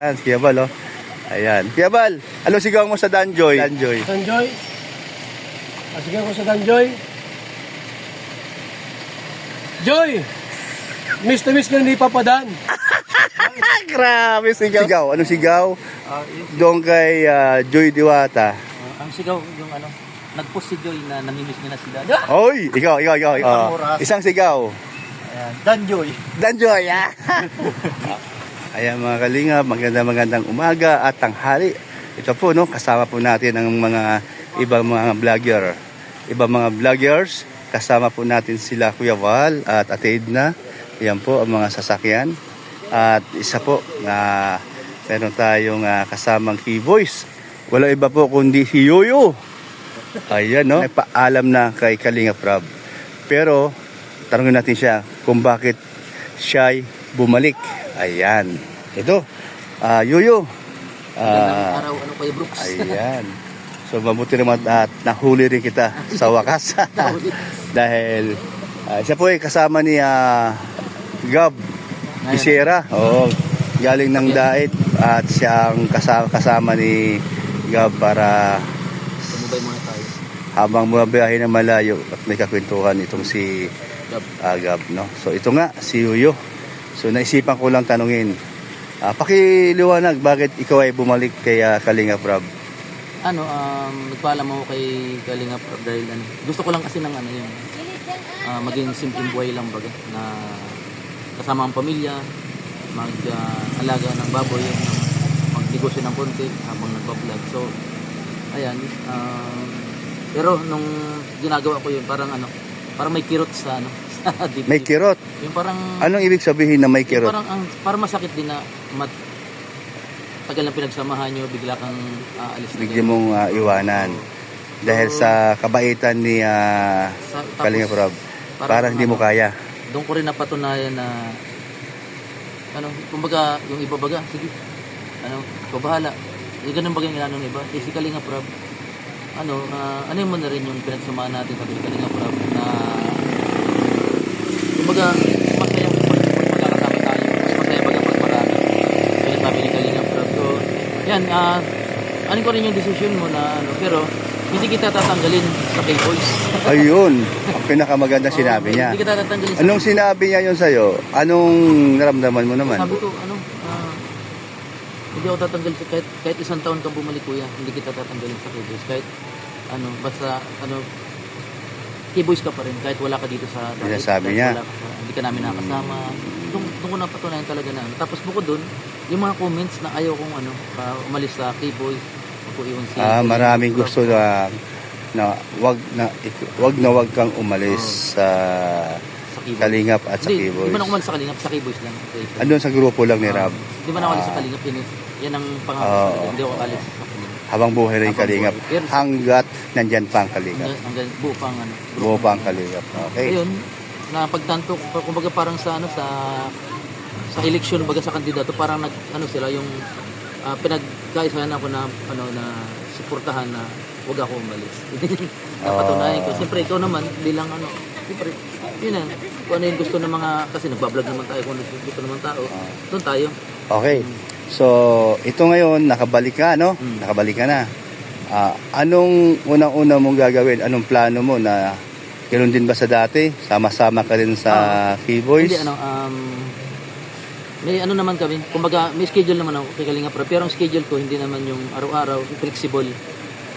Ayan, si Kuya Bal, oh. Ayan. Kuya Bal, ano sigaw mo sa Danjoy? Danjoy. Danjoy. Sige ko sa Danjoy. Joy! Miss na miss ka ni Papa Dan. Grabe sigaw. Sigaw, anong sigaw? Doon kay Joy Diwata. Ang sigaw, yung ano, nag-post si Joy na namimiss niya na sila. Hoy, ikaw. Isang sigaw. Ayan, Danjoy. Danjoy, ah. Ayan mga kalingap, magandang umaga at tanghali. Ito po, no, kasama po natin ang mga ibang mga vlogger. Ibang mga vloggers, kasama po natin sila Kuya Val at Ate Edna. Ayan po ang mga sasakyan. At isa po na meron tayong kasamang key voice. Wala iba po kundi si Yoyo. Ayan, no, nagpaalam na kay Kalingap Rob. Pero tanungin natin siya kung bakit siya'y bumalik. Ayan. Ito. Yoyo. Araw, ano kayo, Brooks? Ayan. So mabuti naman at nahuli rin kita sa wakas. Dahil siya po ay kasama ni Gab Isera. Oo. Galing ng Dait. At siya ang kasama ni Gab para Sumubay muna tayo. habang bumabiyahe na malayo at may kakwentuhan itong si Gab, no? So ito nga, si Yoyo. So naisipan ko lang tanungin, pakiliwanag bakit ikaw ay bumalik kay Kalingap Rob? Nagpaalam ako kay Kalingap Rob dahil gusto ko lang kasi ng yung maging simpleng buhay lang baga na kasama ang pamilya, mag-alaga ng baboy, mag-negosyo ng konti habang nagpa-vlog. So ayan, pero nung ginagawa ko yun, parang may kirot sa sa dibdib. May kirot? Yung parang Anong ibig sabihin na may kirot? Parang masakit din na tagal na pinagsamahan nyo, bigla kang alis na. Bigyan mong iwanan. Dahil sa kabaitan ni Kalingap Rob, parang hindi mo kaya. Doon ko rin napatunayan na kumbaga yung iba baga, sige, ikaw bahala. Yung ganun baga yung ng iba. Si Kalingap Rob, ano mo na rin yung pinagsamahan natin sa Kalingap Rob na kumbaga masaya pag magkakasama tayo. Mas masaya baga pag marami. Kaya sabi ni Kalingap Rob. So, yan, ko rin yung decision mo na pero hindi kita tatanggalin sa K-Boys. Ayun, ang pinakamaganda sinabi niya. Hindi kita tatanggalin sa Anong sinabi niya yun sa'yo? Anong naramdaman mo naman? Sabi ko, hindi ako tatanggal kahit isang taon kang bumalik kuya, hindi kita tatanggalin sa K-Boys. Kahit basta K-Boys ka pa rin kahit wala ka dito sa Dahil sabi niya. Hindi ka namin nakasama. Doon ko napatunayan talaga na. Tapos bukod doon, yung mga comments na ayaw kong umalis sa K-Boys, ako iwan si maraming gusto na wag kang umalis sa Kalingap at sa K-Boys. Hindi man ako umalis sa Kalingap, sa K-Boys lang. Andun sa grupo lang ni Rob. Hindi man ako umalis sa Kalingap, yan ang pangako. Hindi ako alis sa Kalingap. Habang buhay rin Kalingap, hanggat nandyan pa ang Kalingap. Hanggang buo pang Buo pa ang Kalingap. Okay. Ayun, na pagtanto, kumbaga parang sa sa eleksyon baga sa kandidato, parang sila yung pinagkaisahan ako na na suportahan na wag ako umalis. Napatunayan ko. Siyempre ikaw naman bilang siyempre yun kung ano yung gusto ng mga, kasi nagbablog naman tayo kung ano gusto ng mga tao, doon tayo. Okay. So, ito ngayon, nakabalik ka, no? Nakabalik ka na. Anong unang-una mong gagawin? Anong plano mo na ganoon din ba sa dati? Sama-sama ka rin sa K-Boys? Hindi, may naman kami. Kumbaga, may schedule naman ako kay Kalingap Rob. Pero ang schedule ko, hindi naman yung araw-araw, flexible.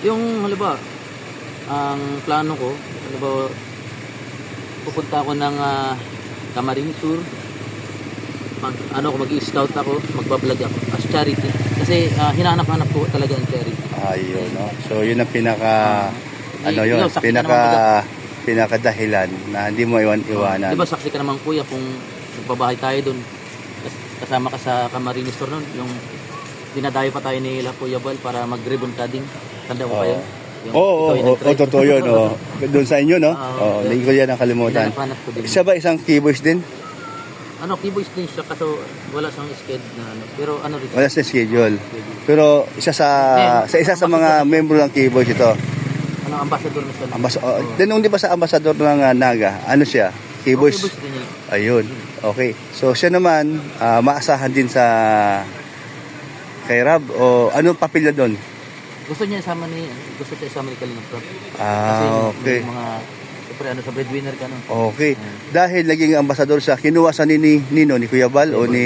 Yung, halimbawa, ang plano ko, halimbawa, pupunta ako ng Camarines Tour. Mag-i-scout ako, magbablog ako as charity. Kasi hinahanap-hanap ko talaga ang charity. Ayun, no? So, yun ang pinakadahilan na hindi mo iwanan. Diba, saksi ka naman kuya kung nagbabahay tayo doon. Kasama ka sa Camarines Tour nun, yung dinadayo pa tayo ni Kuya Bal para mag-ribbon cutting. Tanda ko kayo? Oo, totoo yun. Doon sa inyo, no? Hindi ko yan nakalimutan. Isa ba isang K-Boys din? K-Boys din siya kaso wala siyang schedule na pero rin. Wala siyang schedule. Pero isa sa mga membro ng K-Boys ito. Ambassador na siya. Nung di ba sa ambassador ng Naga, ano siya? K-Boys. K-Boys din yun. Ayun. Okay. So siya naman maasahan din sa Kay Rab? O anong papel na doon? Gusto niya isama ni Kalingap Rob. Kasi Ah, okay. yung mga, siyempre sa breadwinner ka, no? Okay. Dahil naging ambasador siya, kinuha sa ni Kuya Bal o ni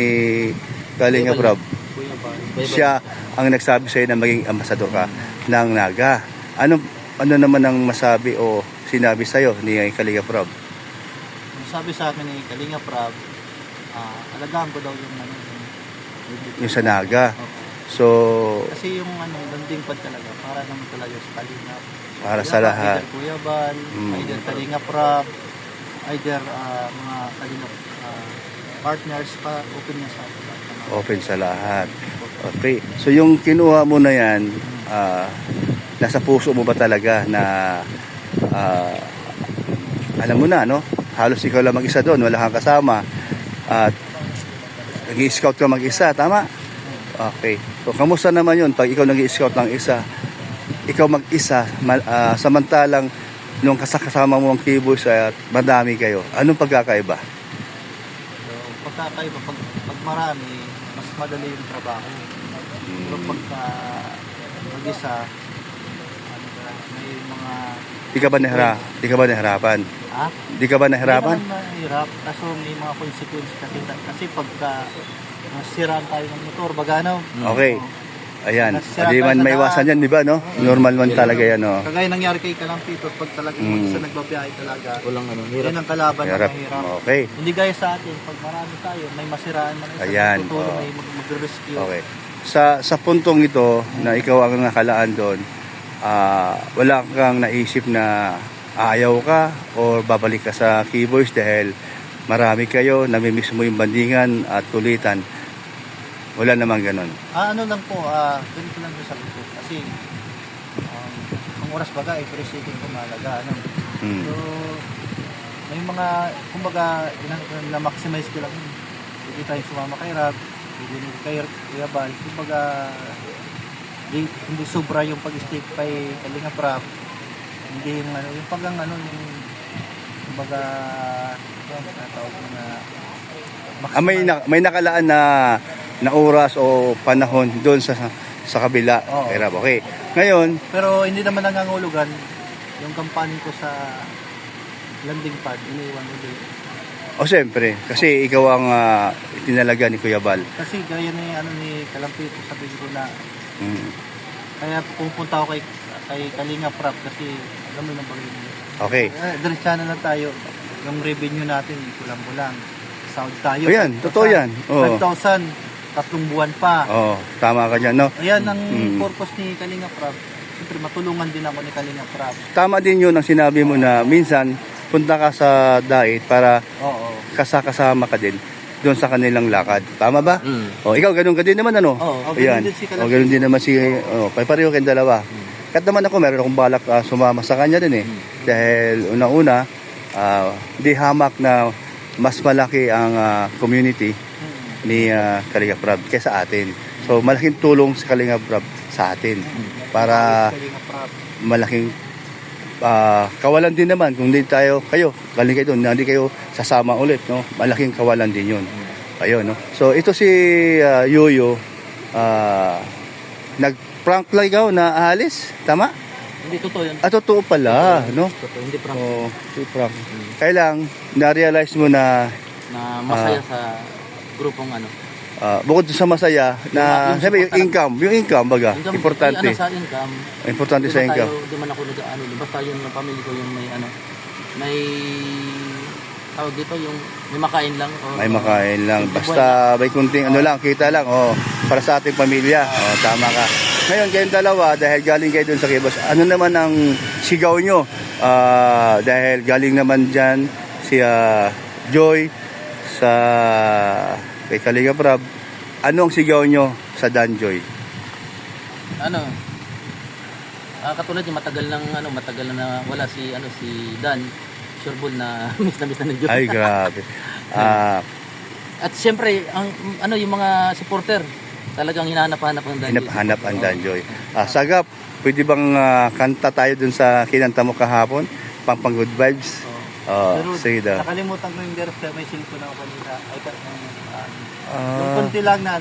Kalingap Rab? Kuya pa. Siya ang nagsabi sa'yo na maging ambasador ka ng Naga. Ano naman ang masabi o sinabi sa'yo ni Kalingap Rab? Sabi sa akin ni Kalingap Rab, alagaan ko daw yung Yung sa Naga. Opo. So, Kasi yung landing pad talaga, para naman talaga sa Kalingap. para sa lahat. Either Kuya Bal, either Kalingap Rab, either mga Kalingap partners pa, open niya sa atin. Open sa lahat. Okay. So, yung kinuha mo na yan, nasa puso mo ba talaga na alam mo na, no? Halos ikaw lang mag-isa doon, wala kang kasama. At nag-i-scout ka mag-isa, tama? Okay. So, kamusta naman yun pag ikaw nag-i-scout ng isa? Ikaw mag-isa, samantalang nung kasama mo ang keyboards at madami kayo. Anong pagkakaiba? So, pagkakaiba, pag marami, mas madali yung trabaho. Pero pagka mag-isa, may mga... Di ka ba nahirapan? Ha? Di ka ba nahirapan? Hindi naman mahirap, kaso may mga consequence kasi pagka nasiraan tayo ng motor, baga ano? Okay. Ayan. Nasira Di tayo man sa may daan. iwasan yan, di ba, no? Normal man talaga yan, no? Kagaya nangyari kay Kalampitos, pag talagang mag-isa nagbabiyahe talaga, Walang hirap. yan ang kalaban Hirap. ng hirap. Okay. Hindi gaya sa atin, pag marami tayo, may masiraan man isa, Ayan, tutulong, oo. may mag-rescue. Okay. Sa puntong ito na ikaw ang nakalaan doon, wala kang naisip na ayaw ka o babalik ka sa keyboards dahil marami kayo, namimiss mo yung bandingan at kulitan. Wala namang ganon. Ano lang po, ganito lang yung sabi ko. Kasi, ang oras baga, appreciating ko mahalaga. Ano? So, may mga, kumbaga, na-maximize ko lang yun. Hindi tayo sumama kay Rab, hindi kay Kuya Bal. Kumbaga, hindi sobra yung pag-stay kay Kalingap Rab. Hindi yung yung paggang yung, kumbaga, yung natawag ko na, May nakalaan na oras o panahon doon sa kabila. Oo. Kay Rab. Okay. Ngayon, pero hindi naman nangangulugan yung kampanya ko sa landing pad, iniwan ulit. o siyempre, kasi ikaw ang itinalaga ni Kuya Bal. Kasi gaya ni Kalampito, sabi ko na, Mm. kaya pupunta ako kay Kalingap Rab kasi alam mo yung bagay niya. Okay. Diretsa na lang tayo. Yung revenue natin, kulang-kulang. Sahod tayo. Ayan, totoo yan. Oo. 5,000, 3 buwan pa. Oh, tama ka dyan, no? Ayan ang purpose ni Kalingap Rab. Siyempre, matulungan din ako ni Kalingap Rab. Tama din yun ang sinabi mo na minsan punta ka sa diet para Oo. kasama ka din doon sa kanilang lakad. Tama ba? O, ikaw, ganun ka din naman, ano? Oo, Ayan. ganun din si Kalingap. O, ganun din naman si... pareho kayong dalawa. Kahit naman ako, meron akong balak sumama sa kanya din eh. Dahil unang-una, di hamak na mas malaki ang community ni Kalingap Rab kaysa atin. So, malaking tulong si Kalingap Rab sa atin para Kalingap Rab. malaking kawalan din naman kung hindi kayo galing kayo doon, hindi kayo sasama ulit, no? Malaking kawalan din yun. Ayun, no? So, ito si Yoyo, nag-prank lang ikaw na aalis, tama? Hindi totoo yun. Totoo pala, no? Totoo, hindi prank. Oh, si prank. Kailang na-realize mo na Na masaya sa grupong bukod sa masaya na Yung sabi support yung income baga, Income, importante. sa income. Importante sa income. Di man ako basta yung pamilya ko yung may tawag dito yung may makain lang. O, May makain lang. simple Basta may kunting kita lang. Para sa ating pamilya. Tama ka. Ngayon, kayong dalawa, dahil galing kayo dun sa Kibos, ano naman ang sigaw nyo? Dahil galing naman dyan si Joy sa kay Kalingap Rab. Ano ang sigaw nyo sa Danjoy? katulad yung matagal na wala si Dan Surebol na miss na ng Joy. Ay, grabe. At siyempre yung mga supporter talagang hinahanap-hanap ng Dan Joy. Hinahanap ang Danjoy. Sagap, pwede bang kanta tayo dun sa kinanta mo kahapon? Pang good vibes? Pero Sige daw. nakalimutan ko yung lyrics, may cellphone ako kanina. Yung konti lang na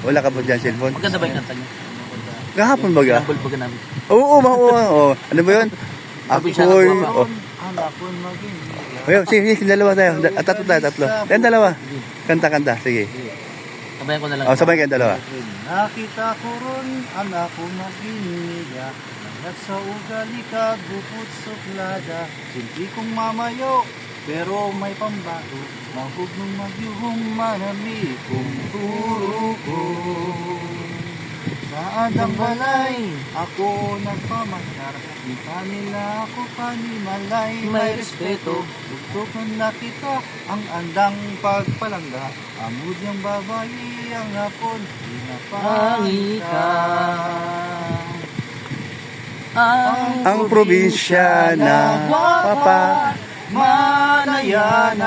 Wala ka po dyan cellphone? Maganda ba yung kanta niyo? Kahapon baga? Rumble baga namin. Oo, oo. Ano ba yun? Ako'y... Oh. Anak ko maging Ayun, sige, dalawa tayo. Tatlo tayo, tatlo. Yan, dalawa. Kanta. Sige. Sabayan ko na lang. Oh, sabay kayong dalawa. nakita ko ron, anak ko maginiga. Naglat sa ugali ka, bukod suklada. Simpi kong mamayo, pero may pambato. Mahug nung magyuhong manami kong turo ko. Sa adang balay, ako nagpamasyar. Di pa nila ako panimalay. May respeto, tugtugan na kita. Ang andang pagpalangga. Amod yung babayi, ang hapon. Pinapangita. Ang probinsya na papa. Manaya-naya.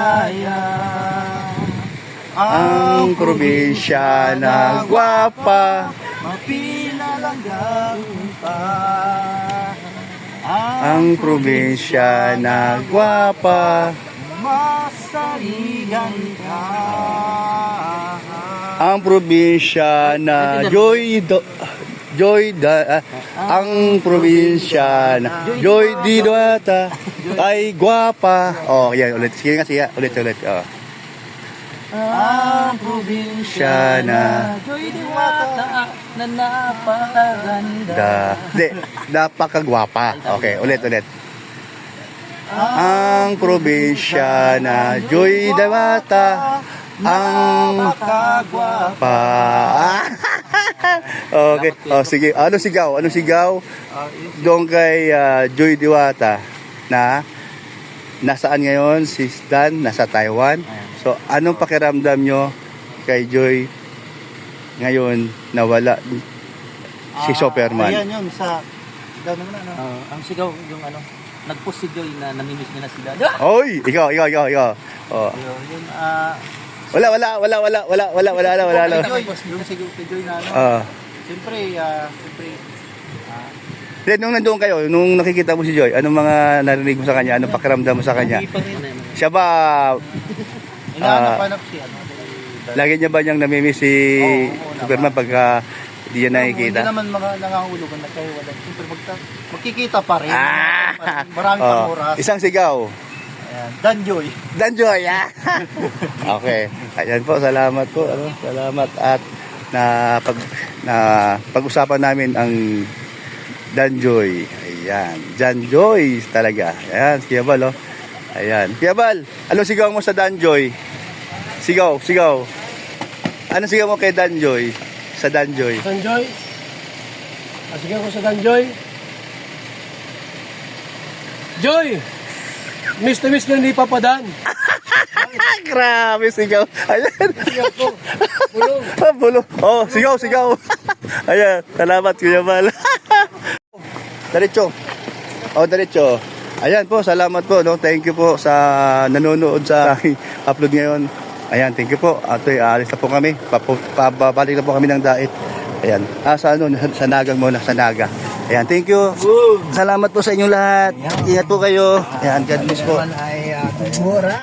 Ang probinsya na gwapa. Mapinalanggang pa. Ang probinsya na gwapa. Masaligan ka. Ang probinsya na ang probinsya na Joy Diwata ay gwapa. Oh, yan ulit. Sige nga siya. Ulit. Oh. Ang probinsya na Joy Diwata na napakaganda. Napakagwapa. Okay, ulit. Ang probinsya na Joy Diwata ang Napakagwapa. Okay. Oh, sige. Ano sigaw? Doon kay Joy Diwata na nasaan ngayon si Stan? Nasa Taiwan. So, anong pakiramdam nyo kay Joy ngayon nawala si Superman? Ayan yun sa daw naman ano. Ang sigaw yung ano, nag-post si Joy na namimiss niya na si Dad. Oy, ikaw. Oh. Yun Wala. Joy, yung si Joy na ano. Siyempre, Then, nung nandoon kayo, nung nakikita mo si Joy, anong mga narinig mo sa kanya? Anong pakiramdam mo sa kanya? Hindi pa rin eh. Siya ba, Inahanap si ano. lagi niya ba niyang namimiss si Oo, Superman pagka hindi niya nakikita? Hindi naman nangangahulugan na kayo. Siyempre, magkikita pa rin. Maraming Oh, panguras. isang sigaw. Ayan. Danjoy. Danjoy, Okay. Ayan po, salamat po. Salamat at pag-usapan namin ang Danjoy. Ayan. Danjoy talaga. Ayan, si Kiabal, oh. Ayan. Kiabal, anong sigaw mo sa Danjoy? Sigaw. Anong sigaw mo kay Danjoy? Sa Danjoy? Danjoy. Asigaw ko sa Danjoy. Joy! Miss na hindi papadan. Grabe sigaw. Ayan. Sigaw ko. Bulong. Bulong. Oh, sigaw. Ayan, salamat Kuya Bal. Diretso. Ayan po, salamat po. No? Thank you po sa nanonood sa aking upload ngayon. Ayan, thank you po. Ato'y aalis na po kami. Pabalik na po kami ng dait. Ayan. Sa Nagang muna, sa Naga. Ayan, thank you. Salamat po sa inyong lahat. Ingat po kayo. Ayan, God bless po. Ay, mura.